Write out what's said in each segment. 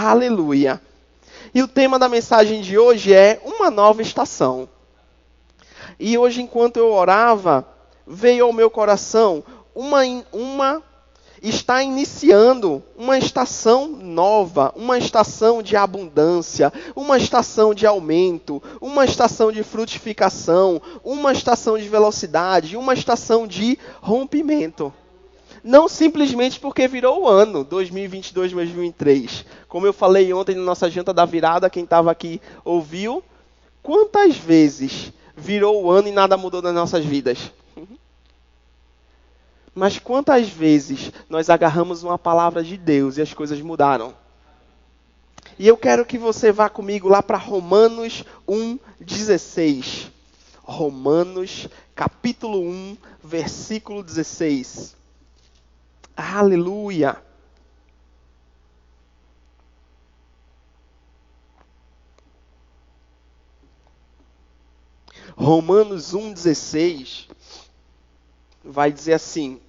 Aleluia. E o tema da mensagem de hoje é uma nova estação. E hoje, enquanto eu orava, veio ao meu coração está iniciando uma estação nova, uma estação de abundância, uma estação de aumento, uma estação de frutificação, uma estação de velocidade, uma estação de rompimento. Não simplesmente porque virou o ano, 2022, 2023. Como eu falei ontem na nossa janta da virada, quem estava aqui ouviu. Quantas vezes virou o ano e nada mudou nas nossas vidas? Mas quantas vezes nós agarramos uma palavra de Deus e as coisas mudaram? E eu quero que você vá comigo lá para Romanos 1:16. Romanos, capítulo 1, versículo 16. Aleluia! Romanos 1:16 vai dizer assim: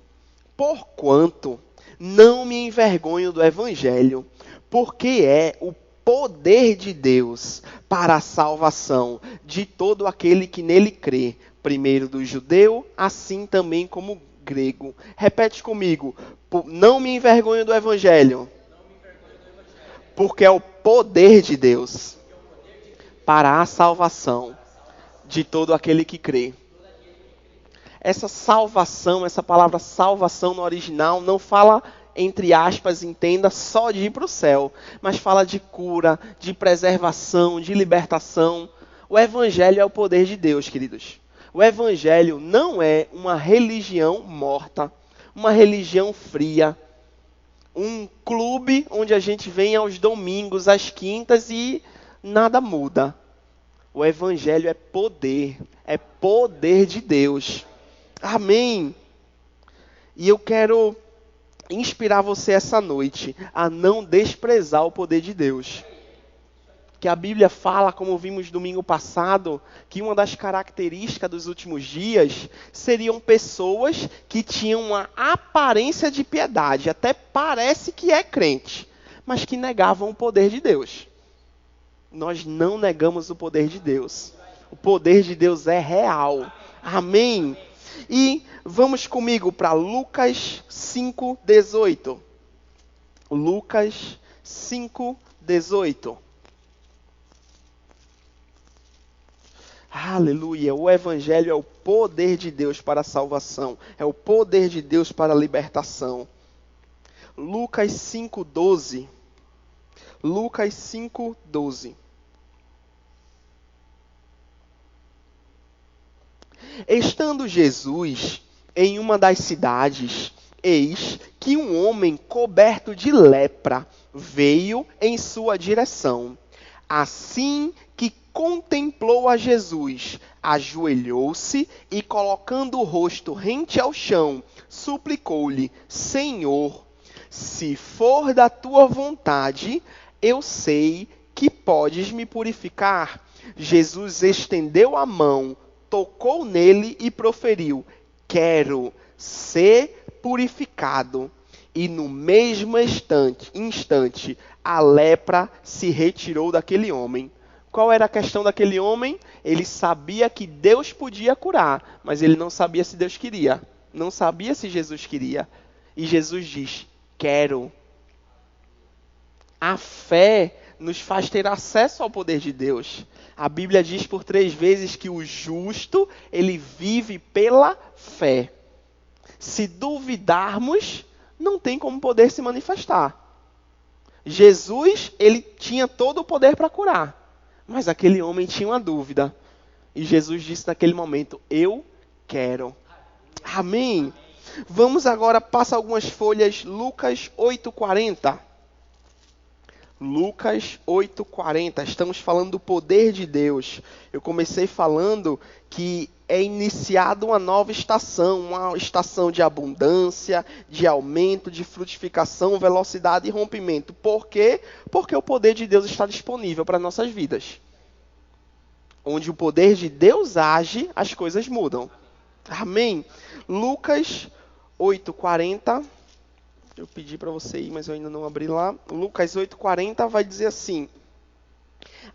porquanto não me envergonho do evangelho, porque é o poder de Deus para a salvação de todo aquele que nele crê, primeiro do judeu, assim também como grego. Repete comigo: não me envergonho do evangelho, porque é o poder de Deus para a salvação de todo aquele que crê. Essa salvação, essa palavra salvação no original não fala, entre aspas, entenda, só de ir para o céu, mas fala de cura, de preservação, de libertação. O evangelho é o poder de Deus, queridos. O evangelho não é uma religião morta, uma religião fria, um clube onde a gente vem aos domingos, às quintas e nada muda. O evangelho é poder de Deus. Amém. E eu quero inspirar você essa noite a não desprezar o poder de Deus. Que a Bíblia fala, como vimos domingo passado, que uma das características dos últimos dias seriam pessoas que tinham uma aparência de piedade, até parece que é crente, mas que negavam o poder de Deus. Nós não negamos o poder de Deus. O poder de Deus é real. Amém. E vamos comigo para Lucas 5:18. Lucas 5:18. Aleluia. O evangelho é o poder de Deus para a salvação. É o poder de Deus para a libertação. Lucas 5:12. Lucas 5:12. Estando Jesus em uma das cidades, eis que um homem coberto de lepra veio em sua direção. Assim que contemplou a Jesus, ajoelhou-se e, colocando o rosto rente ao chão, suplicou-lhe: Senhor, se for da tua vontade, eu sei que podes me purificar. Jesus estendeu a mão, tocou nele e proferiu: quero ser purificado. E no mesmo instante, a lepra se retirou daquele homem. Qual era a questão daquele homem? Ele sabia que Deus podia curar, mas ele não sabia se Deus queria. Não sabia se Jesus queria. E Jesus diz: quero. A fé nos faz ter acesso ao poder de Deus. A Bíblia diz por 3 vezes que o justo, ele vive pela fé. Se duvidarmos, não tem como poder se manifestar. Jesus, ele tinha todo o poder para curar. Mas aquele homem tinha uma dúvida. E Jesus disse naquele momento: eu quero. Amém. Vamos agora, passa algumas folhas, Lucas 8:40. Lucas 8:40, estamos falando do poder de Deus. Eu comecei falando que é iniciada uma nova estação, uma estação de abundância, de aumento, de frutificação, velocidade e rompimento. Por quê? Porque o poder de Deus está disponível para nossas vidas. Onde o poder de Deus age, as coisas mudam. Amém? Lucas 8:40. Eu pedi para você ir, mas eu ainda não abri lá. Lucas 8,40 vai dizer assim: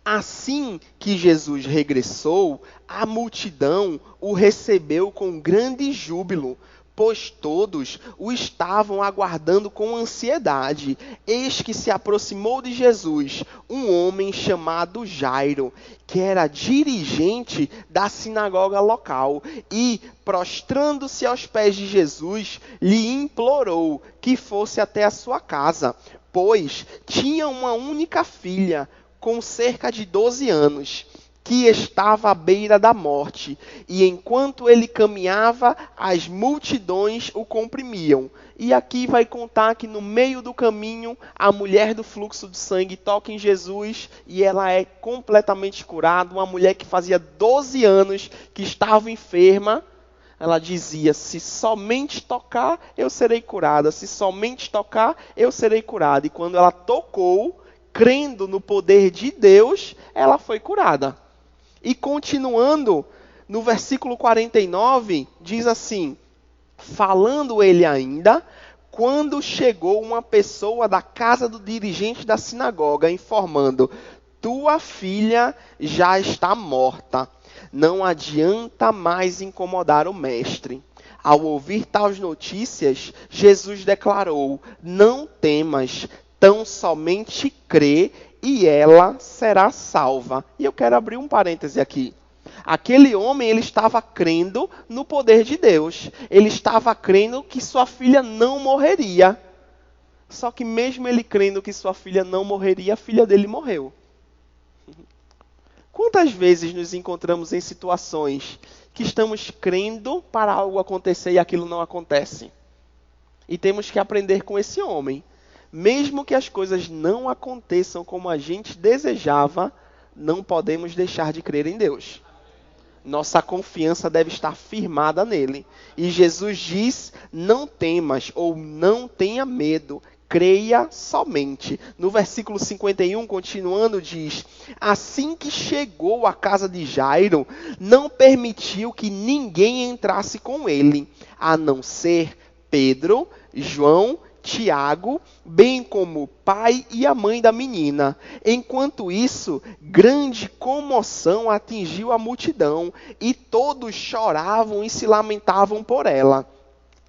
assim que Jesus regressou, a multidão o recebeu com grande júbilo, pois todos o estavam aguardando com ansiedade. Eis que se aproximou de Jesus um homem chamado Jairo, que era dirigente da sinagoga local, e, prostrando-se aos pés de Jesus, lhe implorou que fosse até a sua casa, pois tinha uma única filha, com cerca de 12 anos, que estava à beira da morte, e enquanto ele caminhava, as multidões o comprimiam. E aqui vai contar que no meio do caminho, a mulher do fluxo de sangue toca em Jesus, e ela é completamente curada. Uma mulher que fazia 12 anos que estava enferma, ela dizia: se somente tocar, eu serei curada. Se somente tocar, eu serei curada. E quando ela tocou, crendo no poder de Deus, ela foi curada. E continuando, no versículo 49, diz assim: falando ele ainda, quando chegou uma pessoa da casa do dirigente da sinagoga, informando: tua filha já está morta, não adianta mais incomodar o mestre. Ao ouvir tais notícias, Jesus declarou: não temas, tão somente crê e ela será salva. E eu quero abrir um parêntese aqui. Aquele homem, ele estava crendo no poder de Deus. Ele estava crendo que sua filha não morreria. Só que mesmo ele crendo que sua filha não morreria, a filha dele morreu. Quantas vezes nos encontramos em situações que estamos crendo para algo acontecer e aquilo não acontece? E temos que aprender com esse homem. Mesmo que as coisas não aconteçam como a gente desejava, não podemos deixar de crer em Deus. Nossa confiança deve estar firmada nele. E Jesus diz: não temas ou não tenha medo, creia somente. No versículo 51, continuando, diz: assim que chegou à casa de Jairo, não permitiu que ninguém entrasse com ele, a não ser Pedro, João, Tiago, bem como o pai e a mãe da menina. Enquanto isso, grande comoção atingiu a multidão, e todos choravam e se lamentavam por ela.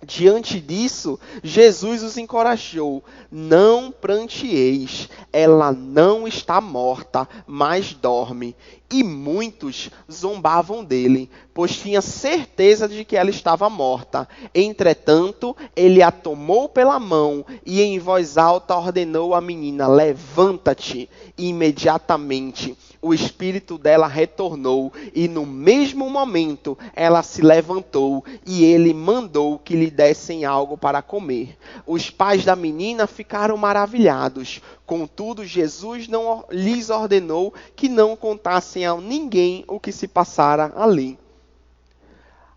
Diante disso, Jesus os encorajou: não pranteeis, ela não está morta, mas dorme. E muitos zombavam dele, pois tinha certeza de que ela estava morta. Entretanto, ele a tomou pela mão e em voz alta ordenou à menina: levanta-te. E imediatamente o espírito dela retornou, e no mesmo momento ela se levantou, e ele mandou que lhe dessem algo para comer. Os pais da menina ficaram maravilhados. Contudo, Jesus não lhes ordenou que não contassem a ninguém o que se passara ali.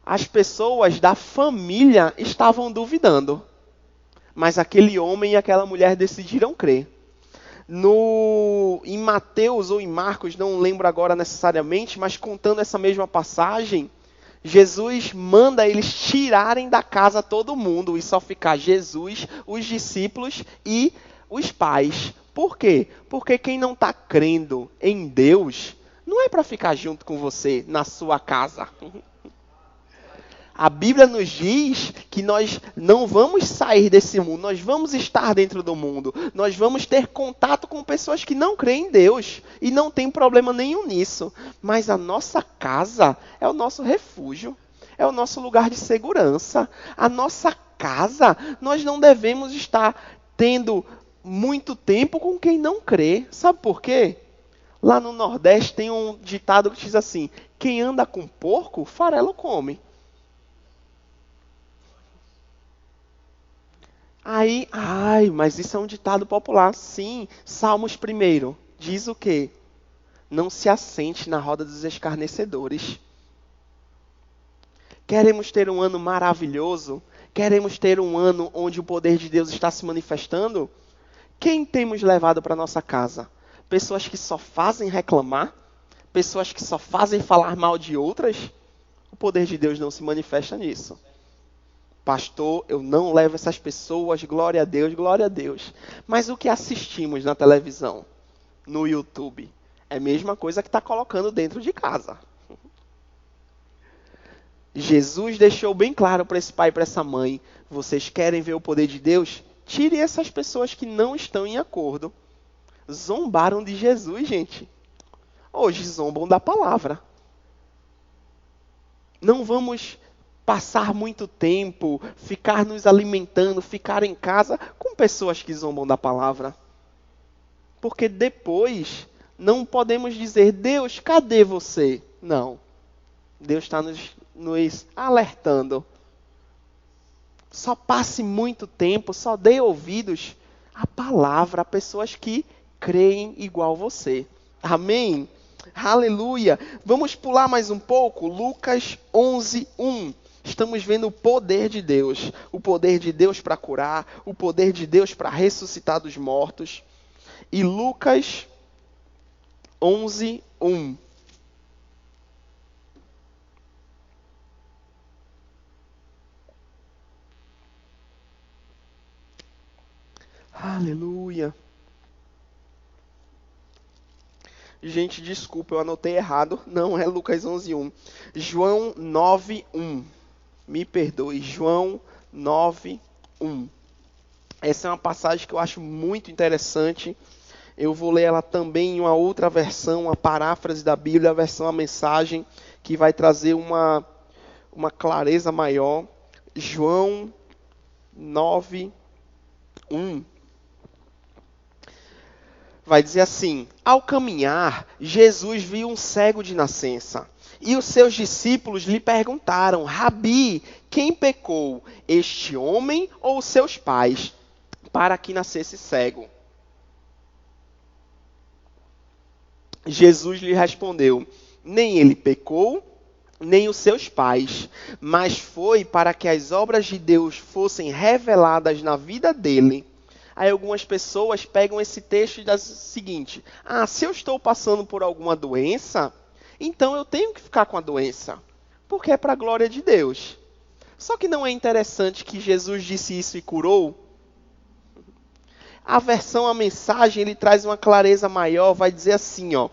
As pessoas da família estavam duvidando, mas aquele homem e aquela mulher decidiram crer. Em Mateus ou em Marcos, não lembro agora necessariamente, mas contando essa mesma passagem, Jesus manda eles tirarem da casa todo mundo e só ficar Jesus, os discípulos e os pais. Por quê? Porque quem não está crendo em Deus não é para ficar junto com você na sua casa. A Bíblia nos diz que nós não vamos sair desse mundo, nós vamos estar dentro do mundo. Nós vamos ter contato com pessoas que não creem em Deus e não tem problema nenhum nisso. Mas a nossa casa é o nosso refúgio, é o nosso lugar de segurança. A nossa casa, nós não devemos estar tendo muito tempo com quem não crê. Sabe por quê? Lá no Nordeste tem um ditado que diz assim: quem anda com porco, farelo come. Aí, mas isso é um ditado popular. Sim, Salmos 1 diz o quê? Não se assente na roda dos escarnecedores. Queremos ter um ano maravilhoso? Queremos ter um ano onde o poder de Deus está se manifestando? Quem temos levado para nossa casa? Pessoas que só fazem reclamar? Pessoas que só fazem falar mal de outras? O poder de Deus não se manifesta nisso. Pastor, eu não levo essas pessoas, glória a Deus, glória a Deus. Mas o que assistimos na televisão, no YouTube, é a mesma coisa que está colocando dentro de casa. Jesus deixou bem claro para esse pai e para essa mãe: vocês querem ver o poder de Deus? Tirem essas pessoas que não estão em acordo. Zombaram de Jesus, gente. Hoje zombam da palavra. Não vamos passar muito tempo, ficar nos alimentando, ficar em casa com pessoas que zombam da palavra. Porque depois não podemos dizer: Deus, cadê você? Não. Deus está nos alertando. Só passe muito tempo, só dê ouvidos à palavra a pessoas que creem igual você. Amém? Aleluia! Vamos pular mais um pouco. Lucas 11:1. Estamos vendo o poder de Deus. O poder de Deus para curar. O poder de Deus para ressuscitar dos mortos. E Lucas 11:1. Aleluia. Gente, desculpa, eu anotei errado. Não é Lucas 11:1. João 9:1. Me perdoe. João 9:1. Essa é uma passagem que eu acho muito interessante. Eu vou ler ela também em uma outra versão, a paráfrase da Bíblia, a versão A Mensagem, que vai trazer uma clareza maior. João 9:1. Vai dizer assim: ao caminhar, Jesus viu um cego de nascença. E os seus discípulos lhe perguntaram: Rabi, quem pecou, este homem ou seus pais, para que nascesse cego? Jesus lhe respondeu: nem ele pecou, nem os seus pais, mas foi para que as obras de Deus fossem reveladas na vida dele. Aí algumas pessoas pegam esse texto e dizem o seguinte: se eu estou passando por alguma doença, então eu tenho que ficar com a doença, porque é para a glória de Deus. Só que não é interessante que Jesus disse isso e curou? A versão A Mensagem, ele traz uma clareza maior, vai dizer assim, ó: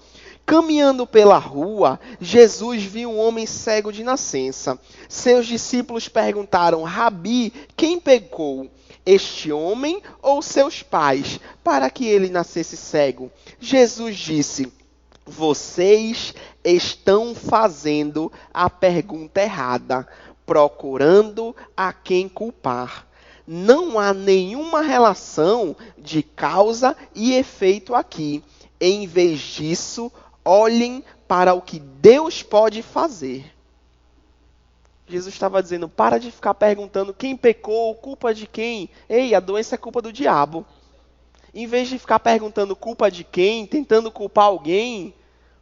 caminhando pela rua, Jesus viu um homem cego de nascença. Seus discípulos perguntaram: Rabi, quem pecou, este homem ou seus pais, para que ele nascesse cego? Jesus disse: vocês estão fazendo a pergunta errada, procurando a quem culpar. Não há nenhuma relação de causa e efeito aqui. Em vez disso, olhem para o que Deus pode fazer. Jesus estava dizendo: para de ficar perguntando quem pecou, culpa de quem. Ei, a doença é culpa do diabo. Em vez de ficar perguntando culpa de quem, tentando culpar alguém,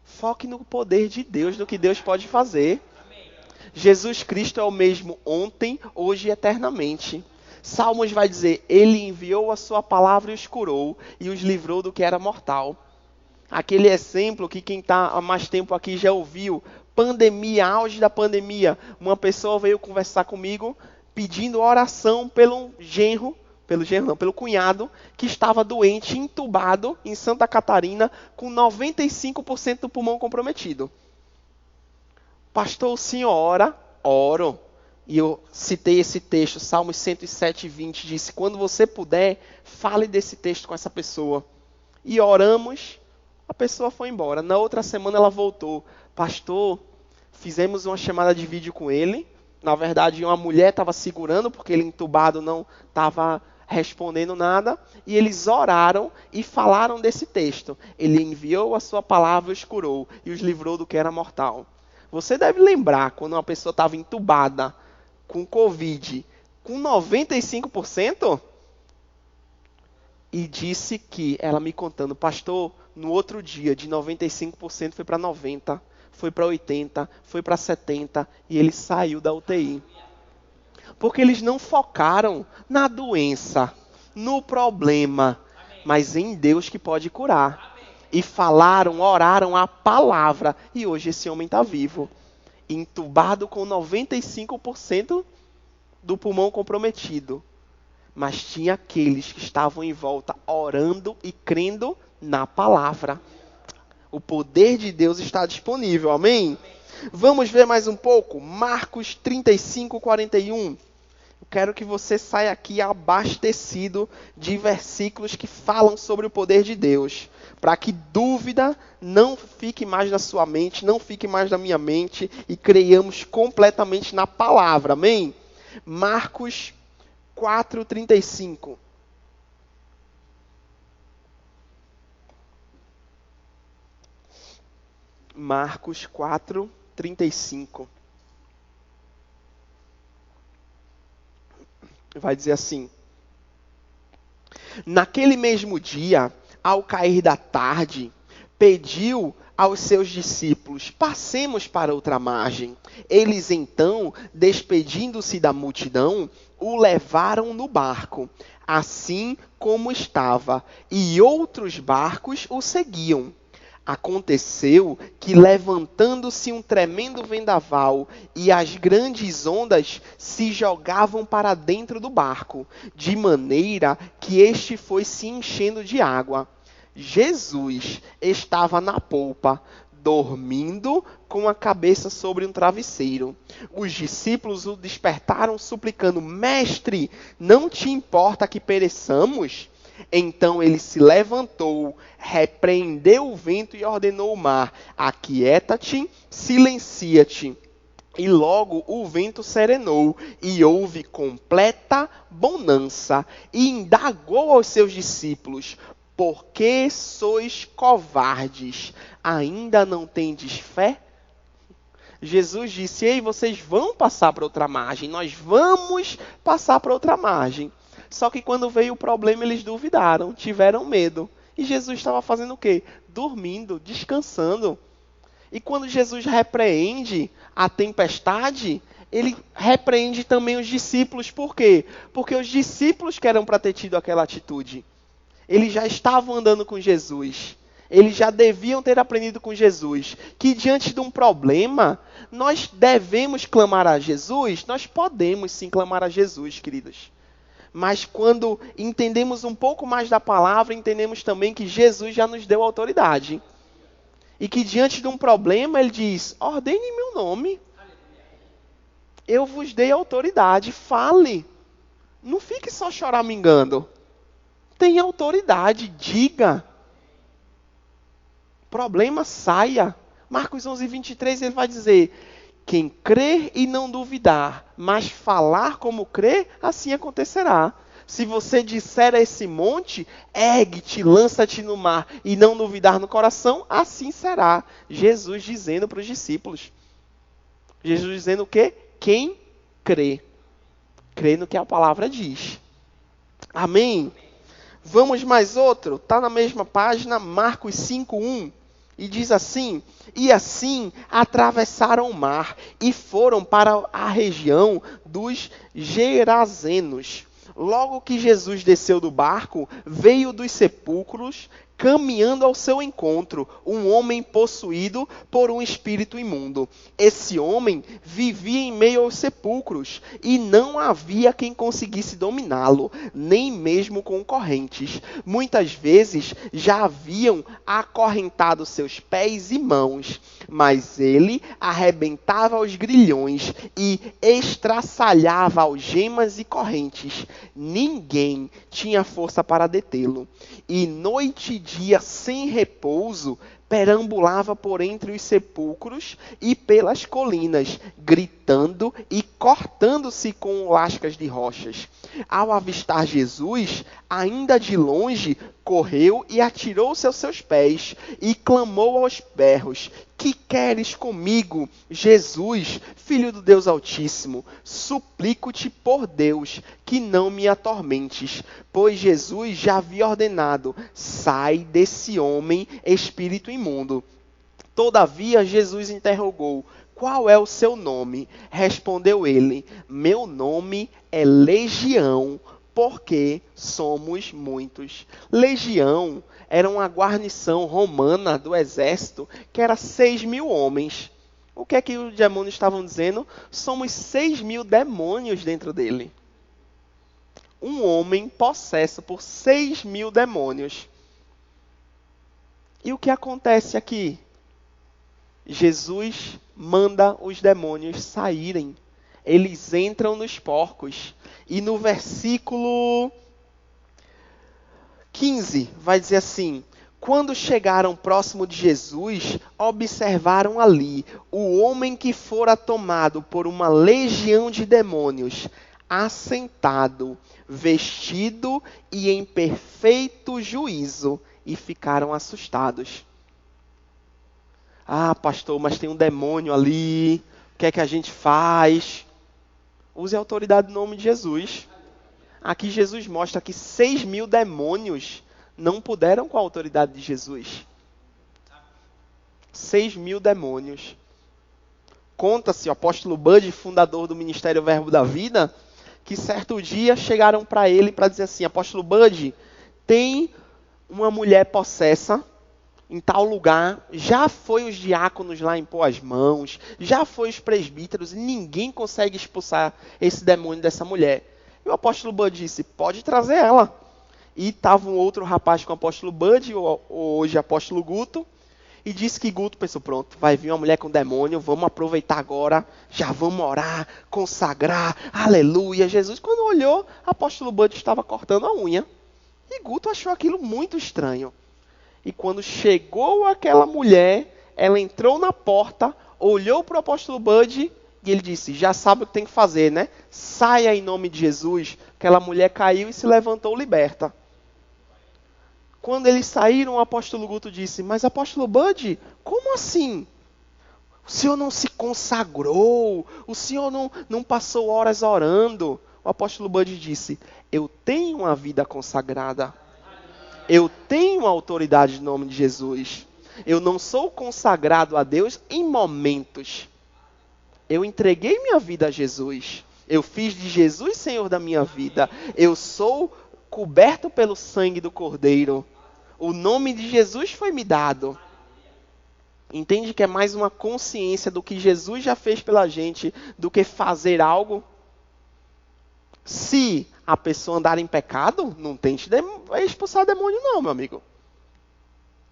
foque no poder de Deus, no que Deus pode fazer. Jesus Cristo é o mesmo ontem, hoje e eternamente. Salmos vai dizer: ele enviou a sua palavra e os curou, e os livrou do que era mortal. Aquele exemplo que quem está há mais tempo aqui já ouviu: pandemia, auge da pandemia. Uma pessoa veio conversar comigo pedindo oração pelo cunhado, que estava doente, entubado em Santa Catarina, com 95% do pulmão comprometido. Pastor, o senhor ora? Oro. E eu citei esse texto, Salmos 107:20, disse: quando você puder, fale desse texto com essa pessoa. E oramos, a pessoa foi embora. Na outra semana ela voltou: pastor, fizemos uma chamada de vídeo com ele. Na verdade, uma mulher estava segurando, porque ele entubado não estava respondendo nada. E eles oraram e falaram desse texto. Ele enviou a sua palavra e os curou, e os livrou do que era mortal. Você deve lembrar quando uma pessoa estava entubada, com Covid, com 95%, e disse que, ela me contando: pastor, no outro dia, de 95% foi para 90%, foi para 80%, foi para 70%, e ele saiu da UTI. Porque eles não focaram na doença, no problema, mas em Deus que pode curar. E falaram, oraram a palavra, e hoje esse homem está vivo, entubado com 95% do pulmão comprometido. Mas tinha aqueles que estavam em volta orando e crendo na palavra. O poder de Deus está disponível, amém? Vamos ver mais um pouco? Marcos 35, 41. Eu quero que você saia aqui abastecido de versículos que falam sobre o poder de Deus, para que dúvida não fique mais na sua mente, não fique mais na minha mente, e creiamos completamente na palavra, amém? Marcos 4:35. Marcos 4:35. Vai dizer assim: naquele mesmo dia, ao cair da tarde, pediu aos seus discípulos: passemos para outra margem. Eles então, despedindo-se da multidão, o levaram no barco, assim como estava, e outros barcos o seguiam. Aconteceu que, levantando-se um tremendo vendaval, e as grandes ondas se jogavam para dentro do barco, de maneira que este foi se enchendo de água. Jesus estava na polpa, dormindo com a cabeça sobre um travesseiro. Os discípulos o despertaram, suplicando: Mestre, não te importa que pereçamos? Então ele se levantou, repreendeu o vento e ordenou ao mar: aquieta-te, silencia-te. E logo o vento serenou, e houve completa bonança. E indagou aos seus discípulos: por que sois covardes? Ainda não tendes fé? Jesus disse: ei, vocês vão passar para outra margem, nós vamos passar para outra margem. Só que quando veio o problema, eles duvidaram, tiveram medo. E Jesus estava fazendo o quê? Dormindo, descansando. E quando Jesus repreende a tempestade, ele repreende também os discípulos. Por quê? Porque os discípulos que eram para ter tido aquela atitude. Eles já estavam andando com Jesus. Eles já deviam ter aprendido com Jesus que diante de um problema, nós devemos clamar a Jesus. Nós podemos sim clamar a Jesus, queridos. Mas quando entendemos um pouco mais da palavra, entendemos também que Jesus já nos deu autoridade. E que diante de um problema, ele diz: ordene em meu nome. Eu vos dei autoridade, fale. Não fique só choramingando. Tenha autoridade, diga. Problema, saia. Marcos 11:23, ele vai dizer: quem crer e não duvidar, mas falar como crer, assim acontecerá. Se você disser a esse monte: ergue-te, lança-te no mar, e não duvidar no coração, assim será. Jesus dizendo para os discípulos. Jesus dizendo o quê? Quem crê. Crê no que a palavra diz. Amém? Vamos mais outro? Está na mesma página, Marcos 5:1. E diz assim: e assim atravessaram o mar e foram para a região dos Gerazenos. Logo que Jesus desceu do barco, veio dos sepulcros, caminhando ao seu encontro, um homem possuído por um espírito imundo. Esse homem vivia em meio aos sepulcros, e não havia quem conseguisse dominá-lo, nem mesmo com correntes. Muitas vezes já haviam acorrentado seus pés e mãos, mas ele arrebentava os grilhões e estraçalhava algemas e correntes. Ninguém tinha força para detê-lo. E noite e dia sem repouso, perambulava por entre os sepulcros e pelas colinas, gritando e cortando-se com lascas de rochas. Ao avistar Jesus, ainda de longe, correu e atirou-se aos seus pés e clamou aos berros: que queres comigo, Jesus, Filho do Deus Altíssimo? Suplico-te por Deus que não me atormentes. Pois Jesus já havia ordenado: sai desse homem, espírito imundo. Todavia Jesus interrogou: qual é o seu nome? Respondeu ele: meu nome é Legião, porque somos muitos. Legião era uma guarnição romana do exército que era 6.000 homens. O que é que os demônios estavam dizendo? Somos 6.000 demônios dentro dele. Um homem possesso por 6.000 demônios. E o que acontece aqui? Jesus manda os demônios saírem. Eles entram nos porcos. E no versículo 15 vai dizer assim: quando chegaram próximo de Jesus, observaram ali o homem que fora tomado por uma legião de demônios, assentado, vestido e em perfeito juízo, e ficaram assustados. Ah, pastor, mas tem um demônio ali, o que é que a gente faz? Use a autoridade do nome de Jesus. Aqui Jesus mostra que 6.000 demônios não puderam com a autoridade de Jesus. 6.000 demônios. Conta-se, o apóstolo Bud, fundador do Ministério Verbo da Vida, que certo dia chegaram para ele para dizer assim: apóstolo Bud, tem uma mulher possessa em tal lugar, já foi os diáconos lá impor as mãos, já foi os presbíteros, e ninguém consegue expulsar esse demônio dessa mulher. E o apóstolo Bud disse: pode trazer ela. E estava um outro rapaz com o apóstolo Bud, hoje apóstolo Guto, e disse que Guto pensou: pronto, vai vir uma mulher com demônio, vamos aproveitar agora, já vamos orar, consagrar, aleluia, Jesus. Quando olhou, apóstolo Bud estava cortando a unha. E Guto achou aquilo muito estranho. E quando chegou aquela mulher, ela entrou na porta, olhou para o apóstolo Bud e ele disse: já sabe o que tem que fazer, né? Saia em nome de Jesus. Aquela mulher caiu e se levantou liberta. Quando eles saíram, o apóstolo Guto disse: mas apóstolo Bud, como assim? O senhor não se consagrou? O senhor não passou horas orando? O apóstolo Bud disse: eu tenho uma vida consagrada. Eu tenho autoridade no nome de Jesus. Eu não sou consagrado a Deus em momentos. Eu entreguei minha vida a Jesus. Eu fiz de Jesus Senhor da minha vida. Eu sou coberto pelo sangue do Cordeiro. O nome de Jesus foi me dado. Entende que é mais uma consciência do que Jesus já fez pela gente do que fazer algo? Se a pessoa andar em pecado, não tente expulsar demônio não, meu amigo.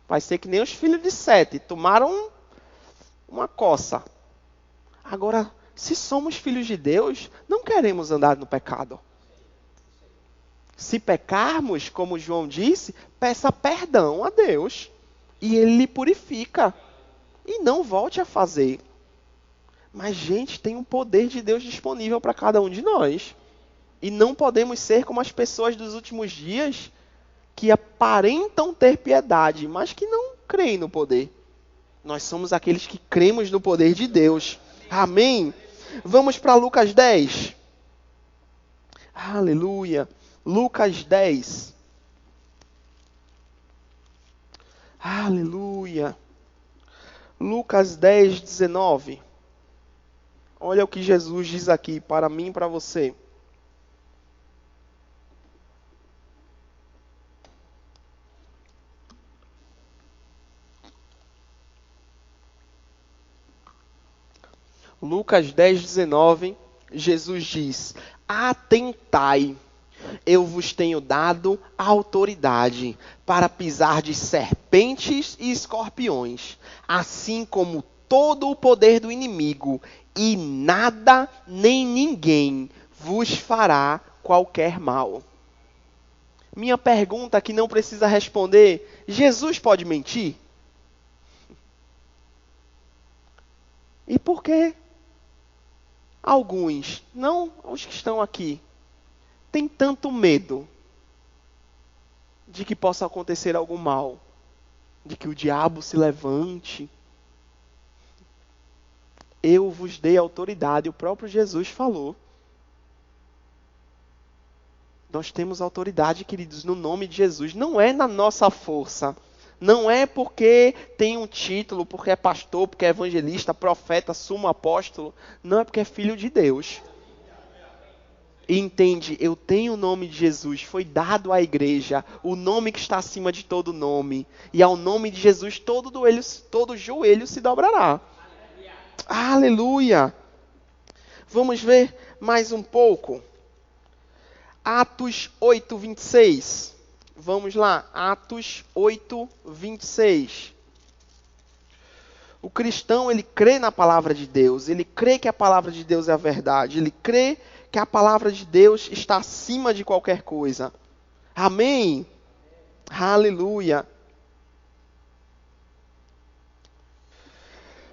Vai ser que nem os filhos de Sete, tomaram uma coça. Agora, se somos filhos de Deus, não queremos andar no pecado. Se pecarmos, como João disse, peça perdão a Deus. E Ele lhe purifica. E não volte a fazer. Mas, gente, tem um poder de Deus disponível para cada um de nós. E não podemos ser como as pessoas dos últimos dias, que aparentam ter piedade, mas que não creem no poder. Nós somos aqueles que cremos no poder de Deus. Amém? Vamos para Lucas 10. Aleluia. Lucas 10. Aleluia. Lucas 10, 19. Olha o que Jesus diz aqui para mim e para você. Lucas 10, 19, Jesus diz: atentai, eu vos tenho dado autoridade para pisar de serpentes e escorpiões, assim como todo o poder do inimigo, e nada nem ninguém vos fará qualquer mal. Minha pergunta que não precisa responder: Jesus pode mentir? E por quê? Alguns, não os que estão aqui, têm tanto medo de que possa acontecer algo mal, de que o diabo se levante. Eu vos dei autoridade, o próprio Jesus falou. Nós temos autoridade, queridos, no nome de Jesus. Não é na nossa força. Não é porque tem um título, porque é pastor, porque é evangelista, profeta, sumo apóstolo. Não, é porque é filho de Deus. E entende, eu tenho o nome de Jesus, foi dado à igreja, o nome que está acima de todo nome. E ao nome de Jesus todo joelho se dobrará. Aleluia! Vamos ver mais um pouco. Atos 8, 26. Vamos lá, Atos 8, 26. O cristão, ele crê na palavra de Deus, ele crê que a palavra de Deus é a verdade, ele crê que a palavra de Deus está acima de qualquer coisa. Amém? Aleluia!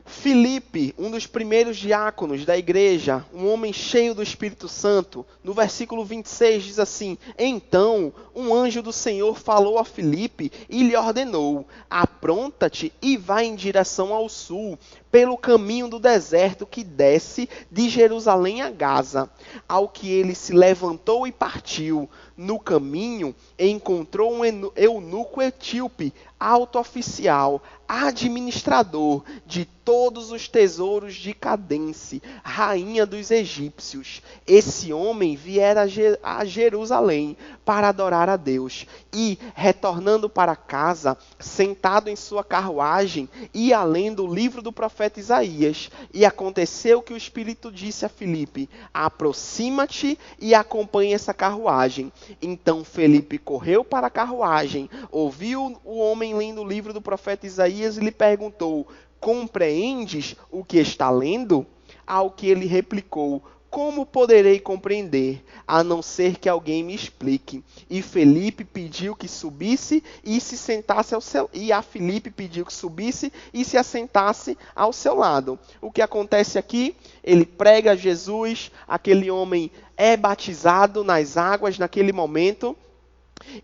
Filipe, um dos primeiros diáconos da igreja, um homem cheio do Espírito Santo, no versículo 26 diz assim: Então um anjo do Senhor falou a Filipe e lhe ordenou: Apronta-te e vai em direção ao sul, pelo caminho do deserto que desce de Jerusalém a Gaza. Ao que ele se levantou e partiu. No caminho, encontrou um eunuco etíope, alto oficial, administrador de todos os tesouros de Cadence, rainha dos egípcios. Esse homem viera a Jerusalém para adorar a Deus e, retornando para casa, sentado em sua carruagem, ia lendo o livro do profeta Isaías. E aconteceu que o Espírito disse a Filipe: aproxima-te e acompanha essa carruagem. Então Filipe correu para a carruagem, ouviu o homem lendo o livro do profeta Isaías e lhe perguntou: compreendes o que está lendo? Ao que ele replicou: como poderei compreender, a não ser que alguém me explique? E Filipe pediu que subisse e se sentasse ao seu Filipe pediu que subisse e se assentasse ao seu lado. O que acontece aqui? Ele prega Jesus, aquele homem é batizado nas águas naquele momento.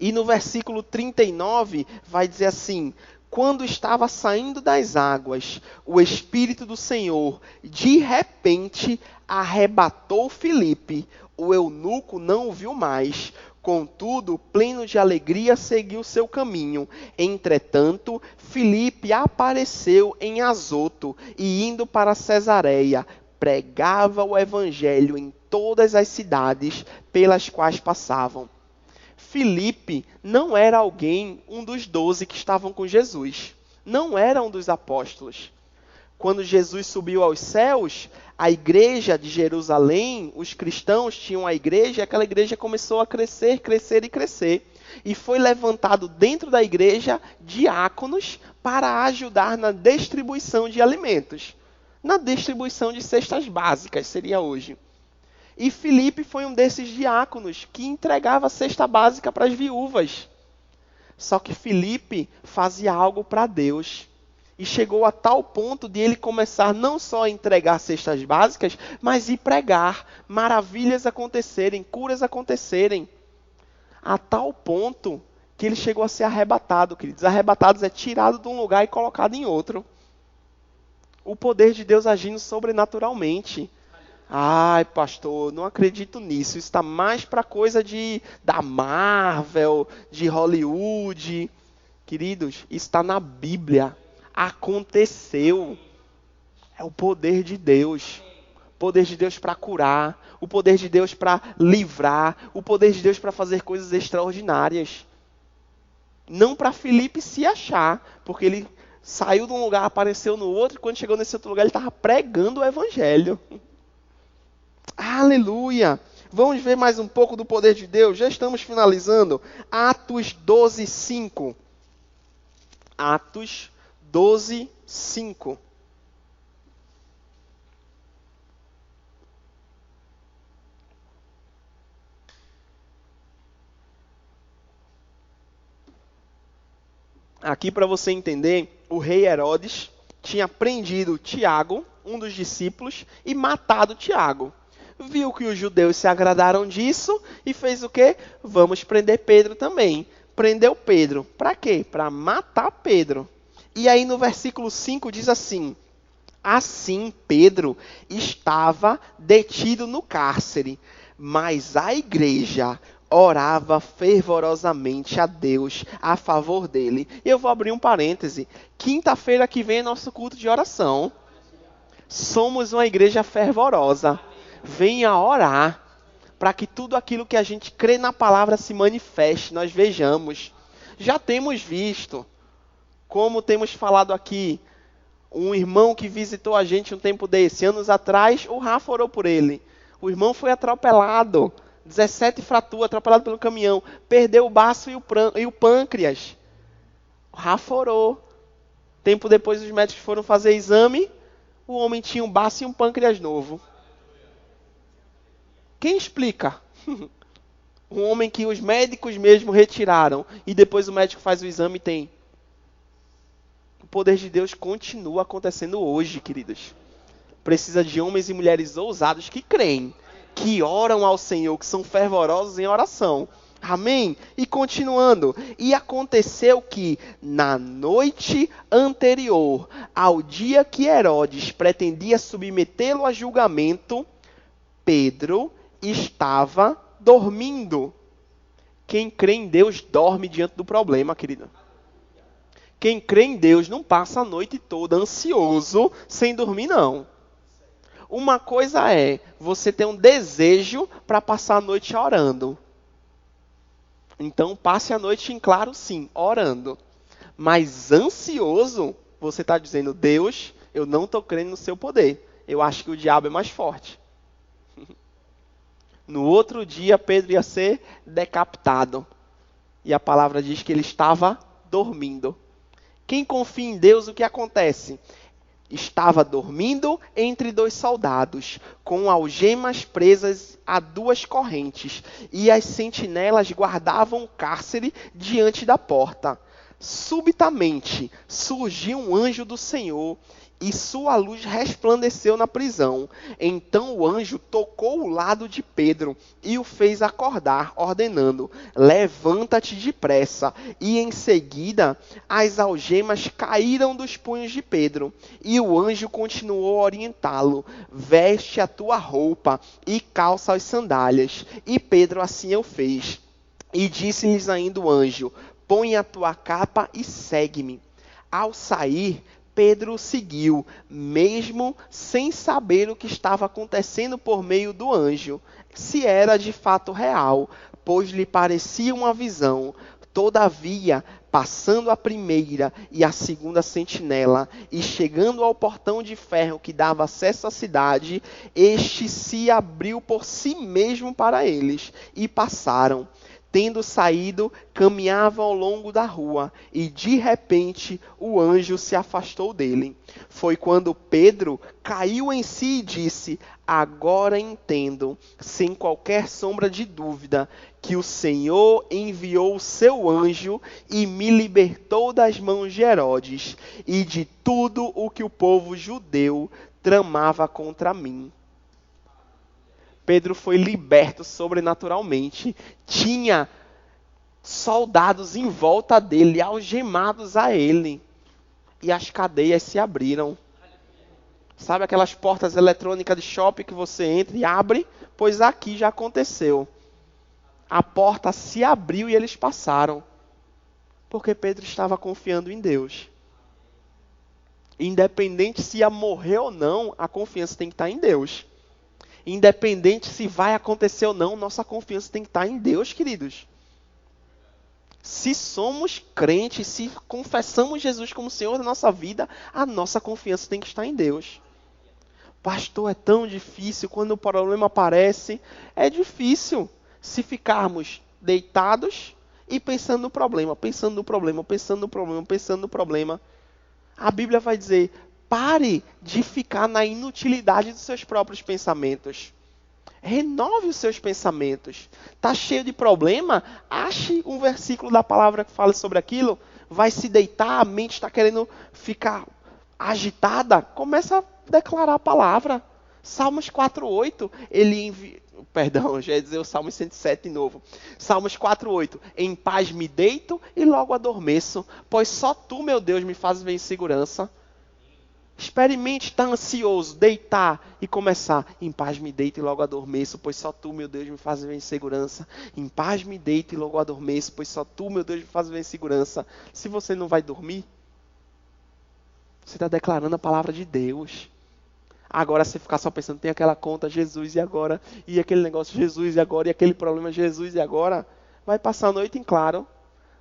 E no versículo 39 vai dizer assim: quando estava saindo das águas, o Espírito do Senhor, de repente, arrebatou Filipe. O eunuco não o viu mais. Contudo, pleno de alegria, seguiu seu caminho. Entretanto, Filipe apareceu em Azoto e, indo para Cesareia, pregava o evangelho em todas as cidades pelas quais passavam. Filipe não era um dos 12 que estavam com Jesus. Não era um dos apóstolos. Quando Jesus subiu aos céus, a igreja de Jerusalém, os cristãos tinham a igreja, e aquela igreja começou a crescer, crescer e crescer. E foi levantado dentro da igreja diáconos para ajudar na distribuição de alimentos. Na distribuição de cestas básicas, seria hoje. E Filipe foi um desses diáconos que entregava a cesta básica para as viúvas. Só que Filipe fazia algo para Deus. E chegou a tal ponto de ele começar não só a entregar cestas básicas, mas ir pregar, maravilhas acontecerem, curas acontecerem. A tal ponto que ele chegou a ser arrebatado, queridos. Arrebatados é tirado de um lugar e colocado em outro. O poder de Deus agindo sobrenaturalmente. Ai, pastor, não acredito nisso. Isso está mais para coisa da Marvel, de Hollywood. Queridos, isso está na Bíblia. Aconteceu. É o poder de Deus. O poder de Deus para curar. O poder de Deus para livrar. O poder de Deus para fazer coisas extraordinárias. Não para Filipe se achar, porque ele saiu de um lugar, apareceu no outro, e quando chegou nesse outro lugar, ele estava pregando o evangelho. Aleluia! Vamos ver mais um pouco do poder de Deus. Já estamos finalizando. Atos 12, 5. Atos 12, 5. Aqui, para você entender, o rei Herodes tinha prendido Tiago, um dos discípulos, e matado Tiago. Viu que os judeus se agradaram disso e fez o quê? Vamos prender Pedro também. Prendeu Pedro. Para quê? Para matar Pedro. E aí no versículo 5 diz assim: assim Pedro estava detido no cárcere, mas a igreja orava fervorosamente a Deus a favor dele. E eu vou abrir um parêntese. Quinta-feira que vem é nosso culto de oração. Somos uma igreja fervorosa. Venha orar para que tudo aquilo que a gente crê na palavra se manifeste, nós vejamos. Já temos visto, como temos falado aqui, Um irmão que visitou a gente um tempo desse, anos atrás, o Rafa orou por ele. O irmão foi atropelado, 17 fraturas, atropelado pelo caminhão, perdeu o baço e o pâncreas. O Rafa orou. Tempo depois os médicos foram fazer exame, o homem tinha um baço e um pâncreas novo. Quem explica? Um homem que os médicos mesmo retiraram e depois o médico faz o exame e tem. O poder de Deus continua acontecendo hoje, queridos. Precisa de homens e mulheres ousados que creem, que oram ao Senhor, que são fervorosos em oração. Amém? E continuando. E aconteceu que, na noite anterior ao dia que Herodes pretendia submetê-lo a julgamento, Pedro estava dormindo. Quem crê em Deus dorme diante do problema, querida. Quem crê em Deus não passa a noite toda ansioso, sem dormir, não. Uma coisa é você ter um desejo para passar a noite orando. Então, passe a noite em claro, sim, orando. Mas ansioso, você está dizendo, Deus, eu não estou crendo no seu poder. Eu acho que o diabo é mais forte. No outro dia, Pedro ia ser decapitado. E a palavra diz que ele estava dormindo. Quem confia em Deus, o que acontece? Estava dormindo entre dois soldados, com algemas presas a duas correntes, e as sentinelas guardavam o cárcere diante da porta. Subitamente surgiu um anjo do Senhor, e sua luz resplandeceu na prisão. Então o anjo tocou o lado de Pedro e o fez acordar, ordenando: levanta-te depressa. E em seguida as algemas caíram dos punhos de Pedro. E o anjo continuou a orientá-lo: veste a tua roupa e calça as sandálias. E Pedro assim o fez. E disse-lhes ainda o anjo: põe a tua capa e segue-me. Ao sair, Pedro o seguiu, mesmo sem saber o que estava acontecendo por meio do anjo, se era de fato real, pois lhe parecia uma visão. Todavia, passando a primeira e a segunda sentinela, e chegando ao portão de ferro que dava acesso à cidade, este se abriu por si mesmo para eles, e passaram. Tendo saído, caminhava ao longo da rua, e de repente o anjo se afastou dele. Foi quando Pedro caiu em si e disse: agora entendo, sem qualquer sombra de dúvida, que o Senhor enviou o seu anjo e me libertou das mãos de Herodes e de tudo o que o povo judeu tramava contra mim. Pedro foi liberto sobrenaturalmente. Tinha soldados em volta dele, algemados a ele. E as cadeias se abriram. Sabe aquelas portas eletrônicas de shopping que você entra e abre? Pois aqui já aconteceu. A porta se abriu e eles passaram. Porque Pedro estava confiando em Deus. Independente se ia morrer ou não, a confiança tem que estar em Deus. Independente se vai acontecer ou não, nossa confiança tem que estar em Deus, queridos. Se somos crentes, se confessamos Jesus como Senhor da nossa vida, a nossa confiança tem que estar em Deus. Pastor, é tão difícil quando o problema aparece. É difícil se ficarmos deitados e pensando no problema, pensando no problema, pensando no problema, pensando no problema. A Bíblia vai dizer: pare de ficar na inutilidade dos seus próprios pensamentos. Renove os seus pensamentos. Está cheio de problema? Ache um versículo da palavra que fala sobre aquilo. Vai se deitar, a mente está querendo ficar agitada. Começa a declarar a palavra. Salmos 4:8. Perdão, já ia dizer o Salmo 107 de novo. Salmos 4:8. Em paz me deito e logo adormeço, pois só tu, meu Deus, me fazes ver em segurança. Experimente estar ansioso, deitar e começar. Em paz me deito e logo adormeço, pois só tu, meu Deus, me fazes ver em segurança. Em paz me deito e logo adormeço, pois só tu, meu Deus, me fazes ver em segurança. Se você não vai dormir, você está declarando a palavra de Deus. Agora, se ficar só pensando, tem aquela conta, Jesus, e agora? E aquele negócio, Jesus, e agora? E aquele problema, Jesus, e agora? Vai passar a noite em claro.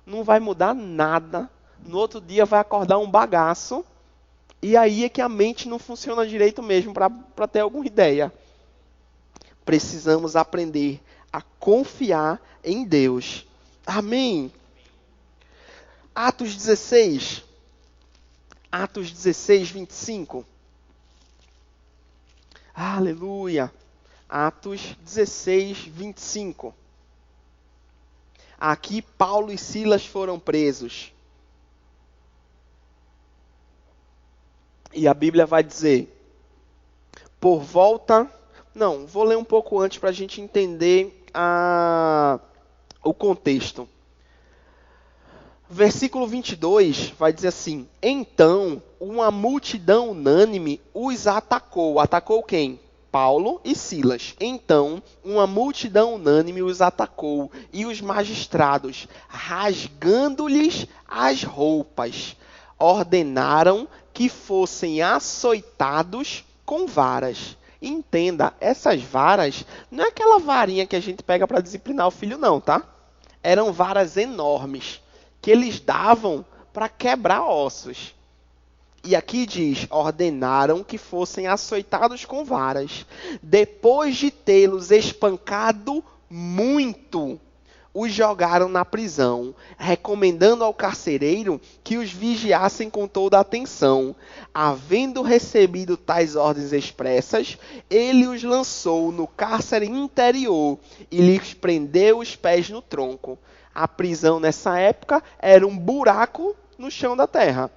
Não vai mudar nada. No outro dia vai acordar um bagaço. E aí é que a mente não funciona direito mesmo para ter alguma ideia. Precisamos aprender a confiar em Deus. Amém. Atos 16. Atos 16, 25. Aleluia. Atos 16, 25. Aqui Paulo e Silas foram presos. E a Bíblia vai dizer, por volta... Não, vou ler um pouco antes para a gente entender o contexto. Versículo 22 vai dizer assim, então uma multidão unânime os atacou. Atacou quem? Paulo e Silas. Então uma multidão unânime os atacou e os magistrados, rasgando-lhes as roupas, ordenaram que fossem açoitados com varas. Entenda, essas varas não é aquela varinha que a gente pega para disciplinar o filho não, tá? Eram varas enormes que eles davam para quebrar ossos. E aqui diz, ordenaram que fossem açoitados com varas. Depois de tê-los espancado muito, os jogaram na prisão, recomendando ao carcereiro que os vigiassem com toda a atenção. Havendo recebido tais ordens expressas, ele os lançou no cárcere interior e lhes prendeu os pés no tronco. A prisão nessa época era um buraco no chão da terra.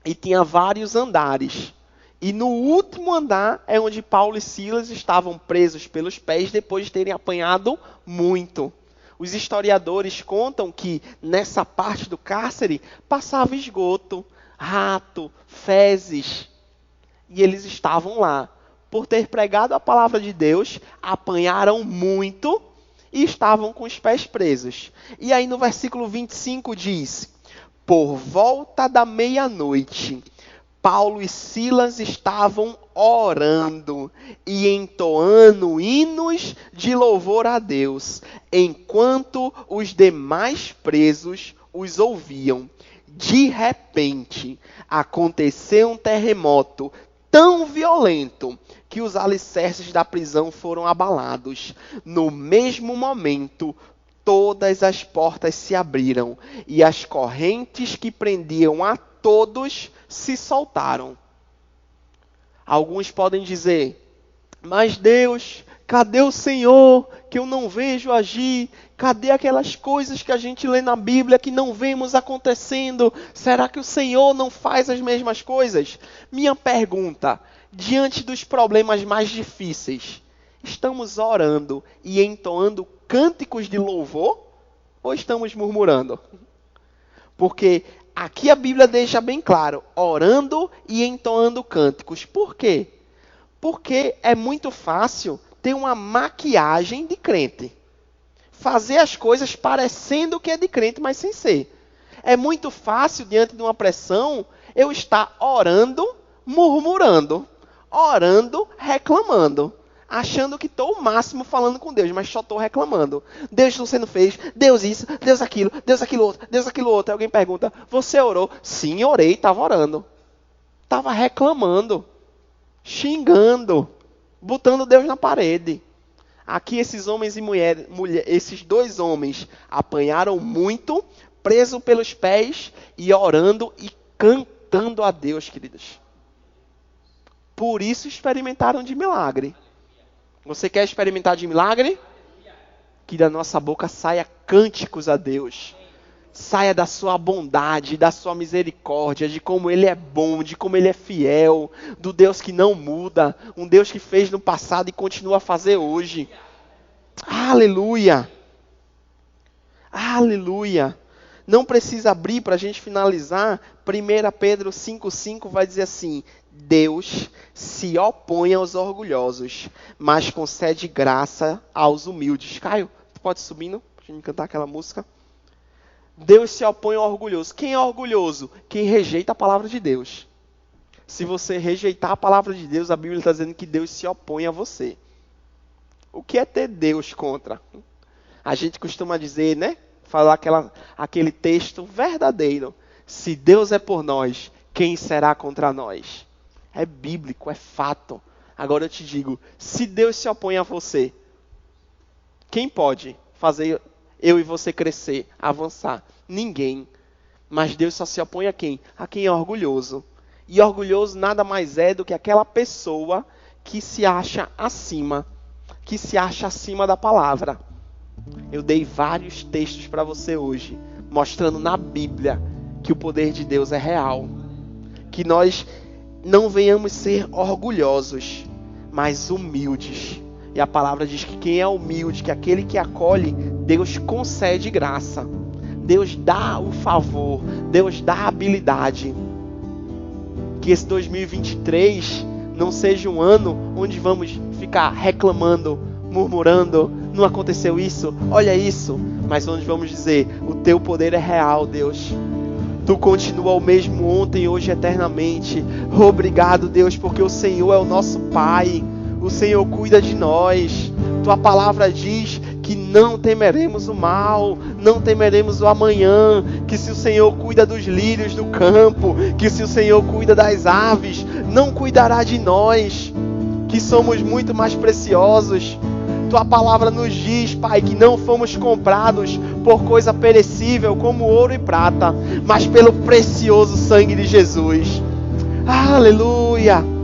E tinha vários andares. E no último andar é onde Paulo e Silas estavam presos pelos pés depois de terem apanhado muito. Os historiadores contam que nessa parte do cárcere passava esgoto, rato, fezes. E eles estavam lá. Por ter pregado a palavra de Deus, apanharam muito e estavam com os pés presos. E aí no versículo 25 diz, por volta da meia-noite, Paulo e Silas estavam orando e entoando hinos de louvor a Deus, enquanto os demais presos os ouviam. De repente, aconteceu um terremoto tão violento que os alicerces da prisão foram abalados. No mesmo momento, todas as portas se abriram e as correntes que prendiam a todos se soltaram. Alguns podem dizer, mas Deus, cadê o Senhor que eu não vejo agir? Cadê aquelas coisas que a gente lê na Bíblia que não vemos acontecendo? Será que o Senhor não faz as mesmas coisas? Minha pergunta, diante dos problemas mais difíceis, estamos orando e entoando cânticos de louvor ou estamos murmurando? Porque aqui a Bíblia deixa bem claro, orando e entoando cânticos. Por quê? Porque é muito fácil ter uma maquiagem de crente. Fazer as coisas parecendo que é de crente, mas sem ser. É muito fácil, diante de uma pressão, eu estar orando, murmurando. Orando, reclamando. Achando que estou o máximo falando com Deus, mas só estou reclamando. Deus você não fez, Deus isso, Deus aquilo outro, Deus aquilo outro. Aí alguém pergunta, você orou? Sim, orei, estava orando. Estava reclamando, xingando, botando Deus na parede. Aqui esses homens e mulheres, esses dois homens apanharam muito, presos pelos pés e orando e cantando a Deus, queridos. Por isso experimentaram de milagre. Você quer experimentar de milagre? Que da nossa boca saia cânticos a Deus. Saia da sua bondade, da sua misericórdia, de como Ele é bom, de como Ele é fiel, do Deus que não muda, um Deus que fez no passado e continua a fazer hoje. Aleluia! Aleluia! Não precisa abrir para a gente finalizar. 1 Pedro 5,5 vai dizer assim, Deus se opõe aos orgulhosos, mas concede graça aos humildes. Caio, tu pode subindo para a gente cantar aquela música? Deus se opõe ao orgulhoso. Quem é orgulhoso? Quem rejeita a palavra de Deus. Se você rejeitar a palavra de Deus, a Bíblia está dizendo que Deus se opõe a você. O que é ter Deus contra? A gente costuma dizer, né? Falar aquele texto verdadeiro. Se Deus é por nós, quem será contra nós? É bíblico, é fato. Agora eu te digo, se Deus se opõe a você, quem pode fazer eu e você crescer, avançar? Ninguém. Mas Deus só se opõe a quem? A quem é orgulhoso. E orgulhoso nada mais é do que aquela pessoa que se acha acima. Que se acha acima da palavra. Eu dei vários textos para você hoje, mostrando na Bíblia que o poder de Deus é real. Que nós não venhamos ser orgulhosos, mas humildes. E a palavra diz que quem é humilde, que aquele que acolhe, Deus concede graça. Deus dá o favor, Deus dá a habilidade. Que esse 2023 não seja um ano onde vamos ficar reclamando, murmurando, não aconteceu isso, olha isso. Mas onde vamos dizer, o teu poder é real, Deus. Tu continua o mesmo ontem, hoje, eternamente. Obrigado, Deus, porque o Senhor é o nosso Pai. O Senhor cuida de nós. Tua palavra diz que não temeremos o mal, não temeremos o amanhã, que se o Senhor cuida dos lírios do campo, que se o Senhor cuida das aves, não cuidará de nós, que somos muito mais preciosos. Tua palavra nos diz, Pai, que não fomos comprados por coisa perecível como ouro e prata, mas pelo precioso sangue de Jesus. Aleluia!